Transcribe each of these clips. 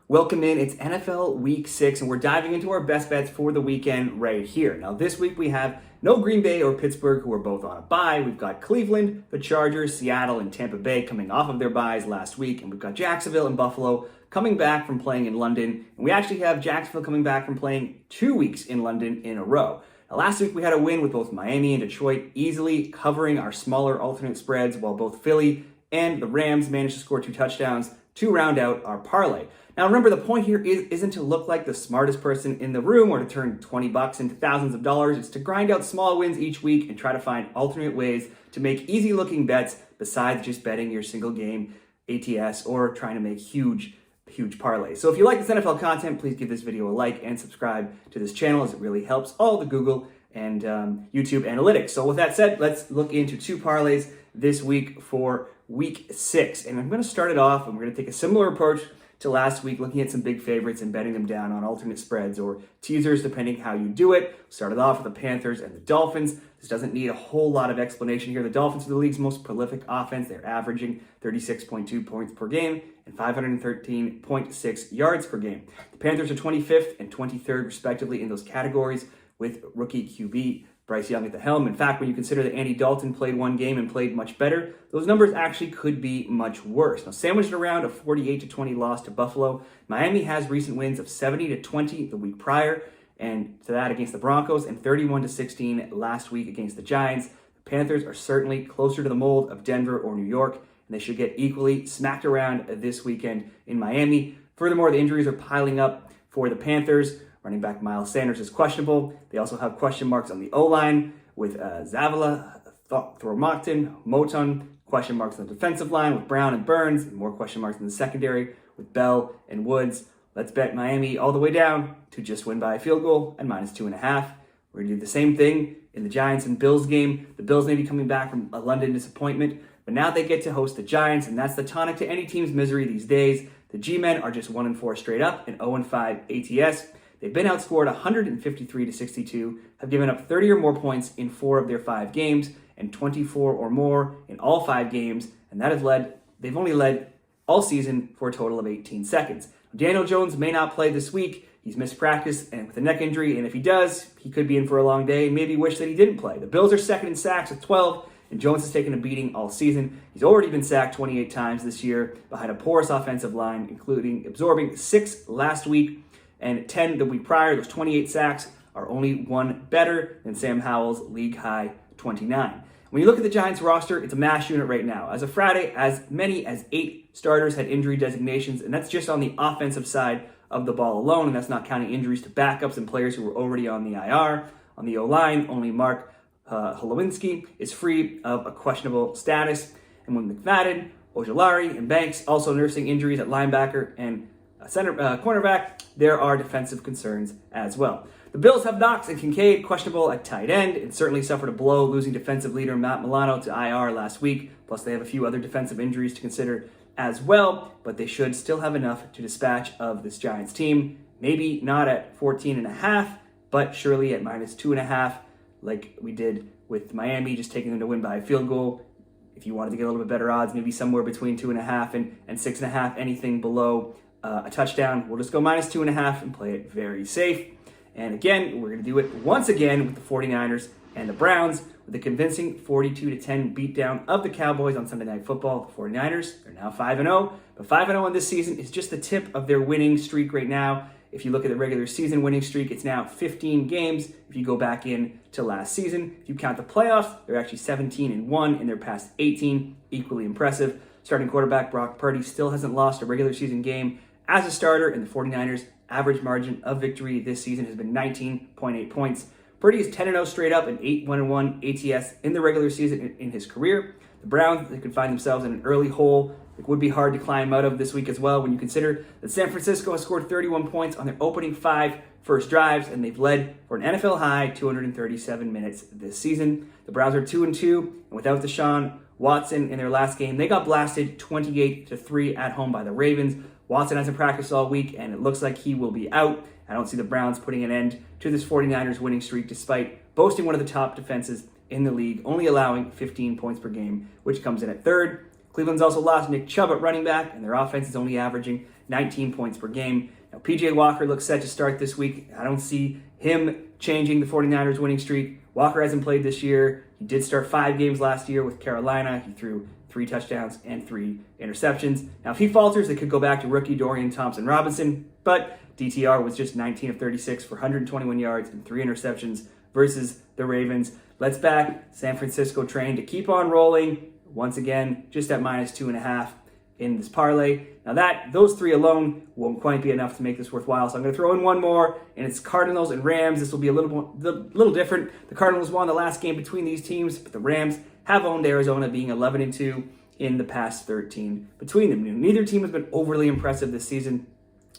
Welcome in. It's NFL Week 6, and we're diving into our best bets for the weekend right here. Now, this week we have no Green Bay or Pittsburgh, who are both on a bye. We've got Cleveland, the Chargers, Seattle, and Tampa Bay coming off of their byes last week, and we've got Jacksonville and Buffalo coming back from playing in London. And we actually have Jacksonville coming back from playing 2 weeks in London in a row. Now, last week we had a win with both Miami and Detroit, easily covering our smaller alternate spreads, while both Philly and the Rams managed to score 2 touchdowns to round out our parlay. Now remember, the point here isn't to look like the smartest person in the room or to turn $20 into thousands of dollars. It's to grind out small wins each week and try to find alternate ways to make easy looking bets besides just betting your single game ATS or trying to make huge parlays. So if you like this NFL content, please give this video a like and subscribe to this channel, as it really helps all the Google and YouTube analytics. So with that said, let's look into 2 parlays this week for week 6. And I'm going to start it off, and we're going to take a similar approach to last week, looking at some big favorites and betting them down on alternate spreads or teasers, depending how you do it. Started off with the Panthers and the Dolphins. This doesn't need a whole lot of explanation here. The Dolphins are the league's most prolific offense. They're averaging 36.2 points per game and 513.6 yards per game. The Panthers are 25th and 23rd, respectively, in those categories, with rookie QB Bryce Young at the helm. In fact, when you consider that Andy Dalton played 1 game and played much better, those numbers actually could be much worse. Now, sandwiched around a 48-20 loss to Buffalo, Miami has recent wins of 70-20 the week prior, and to that against the Broncos, and 31-16 last week against the Giants. The Panthers are certainly closer to the mold of Denver or New York, and they should get equally smacked around this weekend in Miami. Furthermore, the injuries are piling up for the Panthers. Running back Miles Sanders is questionable. They also have question marks on the O-line with Zavala, Thormachten, Moton, question marks on the defensive line with Brown and Burns, and more question marks in the secondary with Bell and Woods. Let's bet Miami all the way down to just win by a field goal and -2.5. We're going to do the same thing in the Giants and Bills game. The Bills may be coming back from a London disappointment, but now they get to host the Giants, and that's the tonic to any team's misery these days. The G-men are just 1-4 straight up and 0-5 ATS. They've been outscored 153-62, have given up 30 or more points in 4 of their 5 games, and 24 or more in all 5 games, and they've only led all season for a total of 18 seconds. Daniel Jones may not play this week. He's missed practice and with a neck injury, and if he does, he could be in for a long day and maybe wish that he didn't play. The Bills are second in sacks with 12, and Jones has taken a beating all season. He's already been sacked 28 times this year behind a porous offensive line, including absorbing 6 last week and 10 the week prior. Those 28 sacks are only 1 better than Sam Howell's league-high 29. When you look at the Giants roster, it's a mash unit right now. As of Friday, as many as 8 starters had injury designations, and that's just on the offensive side of the ball alone, and that's not counting injuries to backups and players who were already on the IR. On the O-line, only Mark Holowinski is free of a questionable status, and with McFadden, Ojulari, and Banks also nursing injuries at linebacker and cornerback, there are defensive concerns as well. The Bills have Knox and Kincaid questionable at tight end, and certainly suffered a blow losing defensive leader Matt Milano to IR last week. Plus, they have a few other defensive injuries to consider as well, but they should still have enough to dispatch of this Giants team. Maybe not at 14.5, but surely at -2.5, like we did with Miami, just taking them to win by a field goal. If you wanted to get a little bit better odds, maybe somewhere between 2.5 and 6.5, anything below a touchdown, we'll just go -2.5 and play it very safe. And again, we're going to do it once again with the 49ers and the Browns with a convincing 42-10 beatdown of the Cowboys on Sunday Night Football. The 49ers are now 5-0, but 5-0 on this season is just the tip of their winning streak right now. If you look at the regular season winning streak, it's now 15 games. If you go back in to last season, if you count the playoffs, they're actually 17-1 in their past 18, equally impressive. Starting quarterback Brock Purdy still hasn't lost a regular season game as a starter, and the 49ers' average margin of victory this season has been 19.8 points. Purdy is 10-0 straight up and 8-1 ATS in the regular season in his career. The Browns, they could find themselves in an early hole. It would be hard to climb out of this week as well when you consider that San Francisco has scored 31 points on their opening 5 first drives, and they've led for an NFL high 237 minutes this season. The Browns are 2-2, and without Deshaun Watson in their last game, they got blasted 28-3 at home by the Ravens. Watson hasn't practiced all week, and it looks like he will be out. I don't see the Browns putting an end to this 49ers winning streak, despite boasting one of the top defenses in the league, only allowing 15 points per game, which comes in at 3rd. Cleveland's also lost Nick Chubb at running back, and their offense is only averaging 19 points per game. Now, PJ Walker looks set to start this week. I don't see him changing the 49ers winning streak. Walker hasn't played this year. He did start 5 games last year with Carolina. He threw 3 touchdowns and 3 interceptions. Now, if he falters, they could go back to rookie Dorian Thompson-Robinson, but DTR was just 19 of 36 for 121 yards and 3 interceptions versus the Ravens. Let's back San Francisco train to keep on rolling. Once again, just at -2.5 in this parlay. Now those 3 alone won't quite be enough to make this worthwhile, so I'm going to throw in one more, and it's Cardinals and Rams. This will be a little different. The Cardinals won the last game between these teams, but the Rams have owned Arizona, being 11-2 in the past 13 between them. Neither team has been overly impressive this season,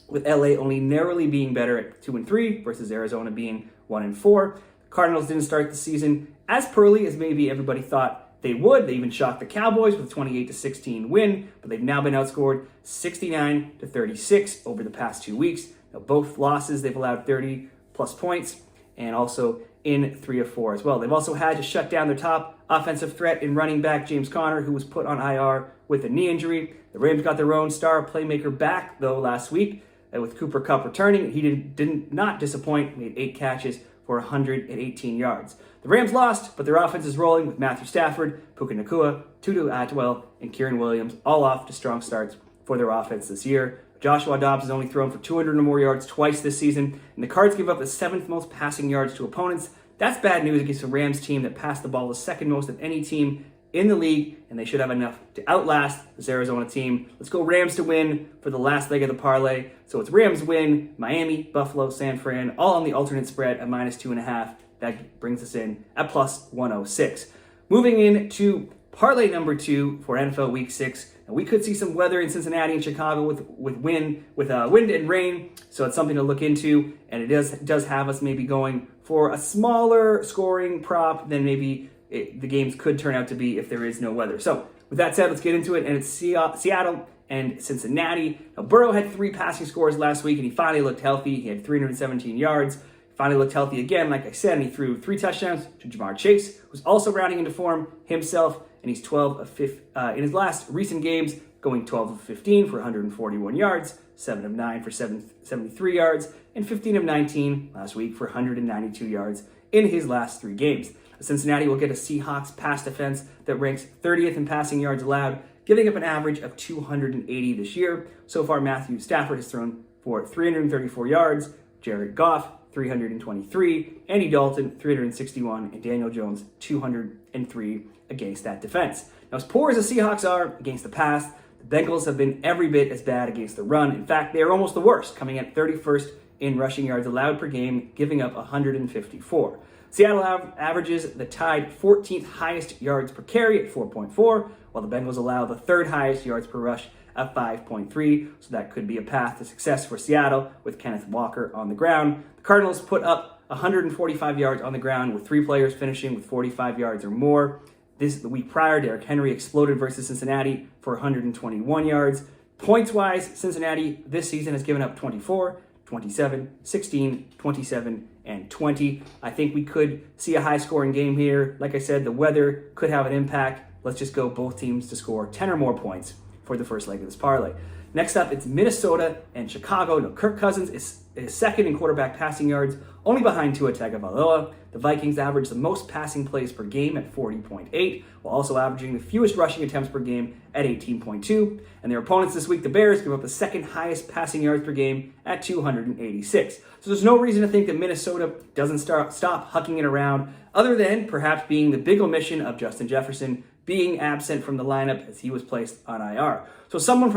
with LA only narrowly being better at 2-3 versus Arizona being 1-4. The Cardinals didn't start the season as poorly as maybe everybody thought they would. They even shocked the Cowboys with a 28-16 win, but they've now been outscored 69-36 over the past 2 weeks. Now, both losses, they've allowed 30-plus points, and also in 3 of 4 as well. They've also had to shut down their top offensive threat in running back James Conner, who was put on IR with a knee injury. The Rams got their own star playmaker back, though, last week with Cooper Kupp returning. He did not disappoint, made 8 catches for 118 yards. The Rams lost, but their offense is rolling with Matthew Stafford, Puka Nacua, Tutu Atwell, and Kieran Williams all off to strong starts for their offense this year. Joshua Dobbs has only thrown for 200 or more yards twice this season, and the Cards give up the 7th most passing yards to opponents. That's bad news against a Rams team that passed the ball the 2nd most of any team in the league, and they should have enough to outlast this Arizona team. Let's go Rams to win for the last leg of the parlay. So it's Rams win, Miami, Buffalo, San Fran, all on the alternate spread at -2.5. That brings us in at +106. Moving in to parlay number 2 for NFL Week 6. Now, we could see some weather in Cincinnati and Chicago with wind and rain, so it's something to look into. And it does have us maybe going for a smaller scoring prop than maybe the games could turn out to be if there is no weather. So with that said, let's get into it. And it's Seattle and Cincinnati. Now, Burrow had 3 passing scores last week, and he finally looked healthy. He had 317 yards. Finally looked healthy again, like I said, and he threw 3 touchdowns to Jamar Chase, who's also rounding into form himself, and he's 12 of 15 in his last recent games, going 12 of 15 for 141 yards, 7 of 9 for 73 yards, and 15 of 19 last week for 192 yards in his last 3 games. Cincinnati will get a Seahawks pass defense that ranks 30th in passing yards allowed, giving up an average of 280 this year. So far, Matthew Stafford has thrown for 334 yards, Jared Goff 323, Andy Dalton 361, and Daniel Jones 203 against that defense. Now, as poor as the Seahawks are against the pass, the Bengals have been every bit as bad against the run. In fact, they are almost the worst, coming at 31st in rushing yards allowed per game, giving up 154. Seattle averages the tied 14th highest yards per carry at 4.4, while the Bengals allow the 3rd highest yards per rush at 5.3, so that could be a path to success for Seattle with Kenneth Walker on the ground. The Cardinals put up 145 yards on the ground with 3 players finishing with 45 yards or more. The week prior, Derrick Henry exploded versus Cincinnati for 121 yards. Points-wise, Cincinnati this season has given up 24, 27, 16, 27, and 20. I think we could see a high-scoring game here. Like I said, the weather could have an impact. Let's just go both teams to score 10 or more points for the first leg of this parlay. Next up, it's Minnesota and Chicago. Now, Kirk Cousins is 2nd in quarterback passing yards, only behind Tua Tagovailoa. The Vikings average the most passing plays per game at 40.8, while also averaging the fewest rushing attempts per game at 18.2. And their opponents this week, the Bears, give up the 2nd highest passing yards per game at 286. So there's no reason to think that Minnesota doesn't stop hucking it around, other than perhaps being the big omission of Justin Jefferson being absent from the lineup as he was placed on IR. So someone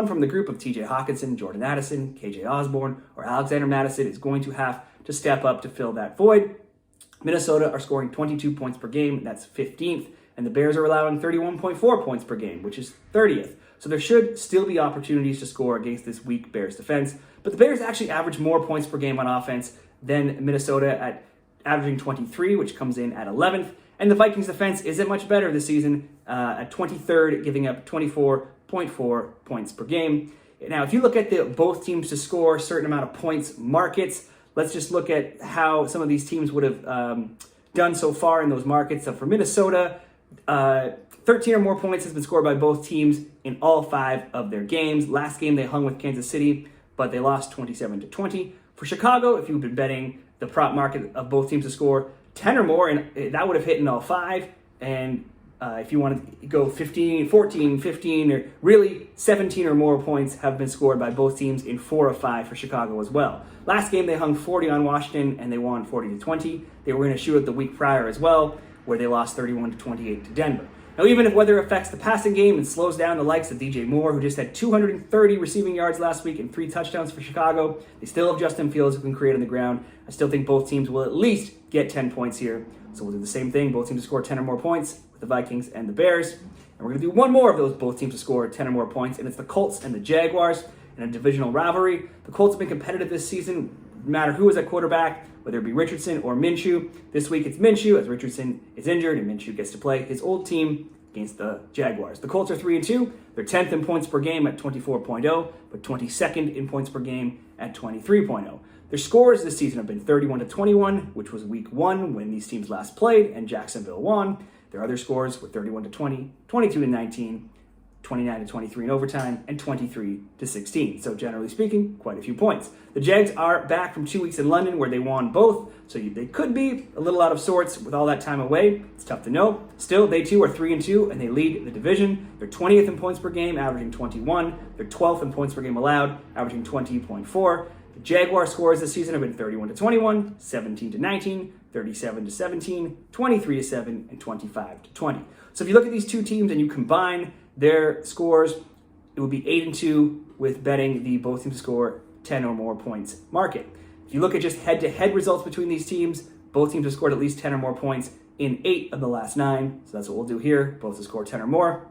from the group of TJ Hawkinson, Jordan Addison, KJ Osborne, or Alexander Mattison is going to have to step up to fill that void. Minnesota are scoring 22 points per game, that's 15th, and the Bears are allowing 31.4 points per game, which is 30th. So there should still be opportunities to score against this weak Bears defense, but the Bears actually average more points per game on offense than Minnesota at averaging 23, which comes in at 11th. And the Vikings defense isn't much better this season at 23rd, giving up 24.4 points per game. Now, if you look at both teams to score a certain amount of points markets, let's just look at how some of these teams would have done so far in those markets. So for Minnesota, 13 or more points has been scored by both teams in all 5 of their games. Last game they hung with Kansas City, but they lost 27-20. For Chicago, if you've been betting the prop market of both teams to score 10 or more, and that would have hit in all 5. And if you want to go 15, 14, 15, or really 17 or more points have been scored by both teams in 4 of 5 for Chicago as well. Last game they hung 40 on Washington and they won 40-20. They were going to shoot it the week prior as well, where they lost 31-28 to Denver. Now, even if weather affects the passing game and slows down the likes of DJ Moore, who just had 230 receiving yards last week and 3 touchdowns for Chicago, they still have Justin Fields who can create on the ground. I still think both teams will at least get 10 points here. So we'll do the same thing. Both teams to score 10 or more points with the Vikings and the Bears. And we're going to do one more of those both teams to score 10 or more points, and it's the Colts and the Jaguars in a divisional rivalry. The Colts have been competitive this season, no matter who is at quarterback, whether it be Richardson or Minshew. This week it's Minshew, as Richardson is injured, and Minshew gets to play his old team against the Jaguars. The Colts are 3-2. They're 10th in points per game at 24.0, but 22nd in points per game at 23.0. Their scores this season have been 31-21, which was week 1 when these teams last played, and Jacksonville won. Their other scores were 31-20, 22-19, 29-23 in overtime, and 23-16. So generally speaking, quite a few points. The Jags are back from 2 weeks in London where they won both, so they could be a little out of sorts with all that time away. It's tough to know. Still, they too are 3-2, and they lead the division. They're 20th in points per game, averaging 21. They're 12th in points per game allowed, averaging 20.4. The Jaguar scores this season have been 31-21, 17-19, 37-17, 23-7, and 25-20. So if you look at these two teams and you combine their scores, it would be 8-2 with betting the both teams to score 10 or more points market. If you look at just head-to-head results between these teams, both teams have scored at least 10 or more points in 8 of the last 9. So that's what we'll do here, both to score 10 or more.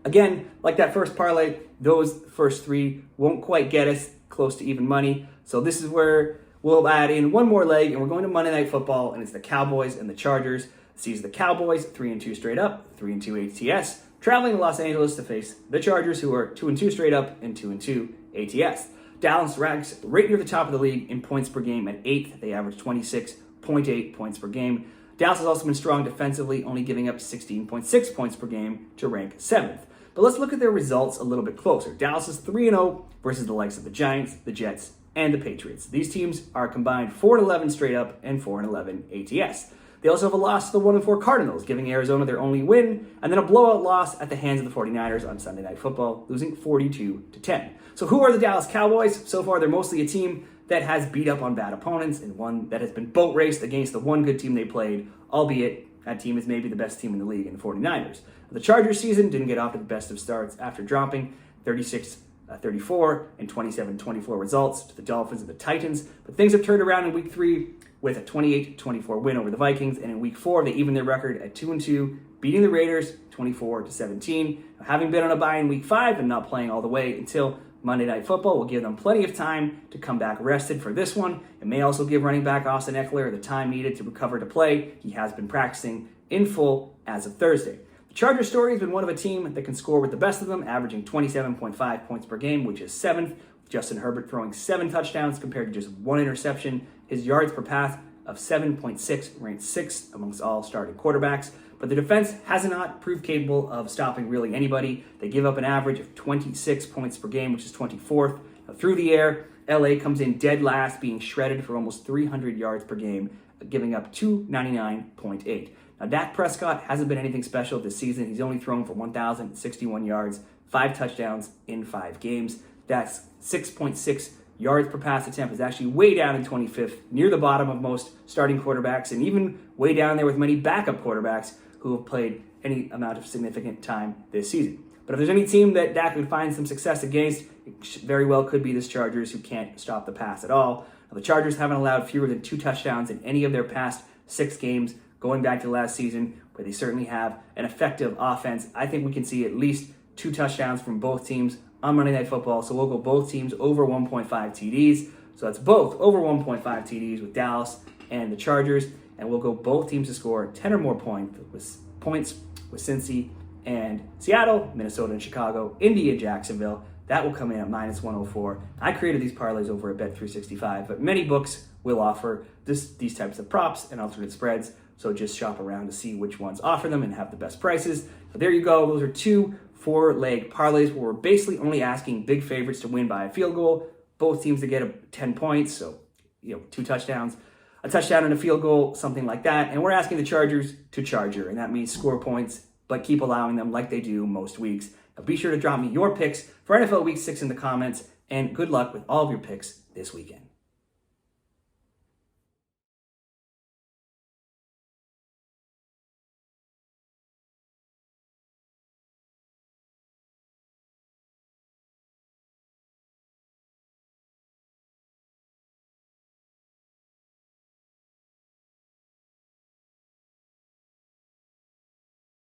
Again, like that first parlay, those first 3 won't quite get us close to even money. So this is where we'll add in one more leg, and we're going to Monday Night Football, and it's the Cowboys and the Chargers. Sees the Cowboys 3-2 straight up, 3-2 ATS, traveling to Los Angeles to face the Chargers, who are 2-2 straight up and 2-2 ATS. Dallas ranks right near the top of the league in points per game at 8th. They average 26.8 points per game. Dallas has also been strong defensively, only giving up 16.6 points per game to rank 7th. But let's look at their results a little bit closer. Dallas is 3-0 versus the likes of the Giants, the Jets, and the Patriots. These teams are combined 4-11 straight up and 4-11 ATS. They also have a loss to the 1-4 Cardinals, giving Arizona their only win, and then a blowout loss at the hands of the 49ers on Sunday Night Football, losing 42-10. So who are the Dallas Cowboys? So far, they're mostly a team that has beat up on bad opponents and one that has been boat raced against the one good team they played, albeit that team is maybe the best team in the league in the 49ers. The Chargers season didn't get off to the best of starts after dropping 36-34 and 27-24 results to the Dolphins and the Titans, but things have turned around in week 3 with a 28-24 win over the Vikings, and in week 4 they evened their record at 2-2, beating the Raiders 24-17. Now, having been on a bye in week 5 and not playing all the way until Monday Night Football will give them plenty of time to come back rested for this one. It may also give running back Austin Eckler the time needed to recover to play. He has been practicing in full as of Thursday. The Chargers story has been one of a team that can score with the best of them, averaging 27.5 points per game, which is 7th, with Justin Herbert throwing 7 touchdowns compared to just 1 interception. His yards per pass of 7.6 ranked 6th amongst all starting quarterbacks. But the defense has not proved capable of stopping really anybody. They give up an average of 26 points per game, which is 24th. Now, through the air, LA comes in dead last, being shredded for almost 300 yards per game, giving up 299.8. Now, Dak Prescott hasn't been anything special this season. He's only thrown for 1,061 yards, 5 touchdowns in 5 games. That's 6.6 yards per pass attempt is actually way down in 25th, near the bottom of most starting quarterbacks, and even way down there with many backup quarterbacks who have played any amount of significant time this season. But if there's any team that Dak would find some success against, it very well could be this Chargers, who can't stop the pass at all. Now, the Chargers haven't allowed fewer than 2 touchdowns in any of their past 6 games, going back to last season, where they certainly have an effective offense. I think we can see at least 2 touchdowns from both teams on Monday Night Football, so we'll go both teams over 1.5 TDs. So that's both over 1.5 TDs with Dallas and the Chargers, and we'll go both teams to score 10 or more points with Cincy and Seattle, Minnesota and Chicago, Indy and Jacksonville. That will come in at -104. I created these parlays over at Bet365, but many books will offer these types of props and alternate spreads. So just shop around to see which ones offer them and have the best prices. So there you go. Those are 2 4-leg parlays where we're basically only asking big favorites to win by a field goal. Both teams to get 10 points. So, 2 touchdowns, a touchdown and a field goal, something like that. And we're asking the Chargers to charger, and that means score points, but keep allowing them like they do most weeks. Now be sure to drop me your picks for NFL Week 6 in the comments, and good luck with all of your picks this weekend.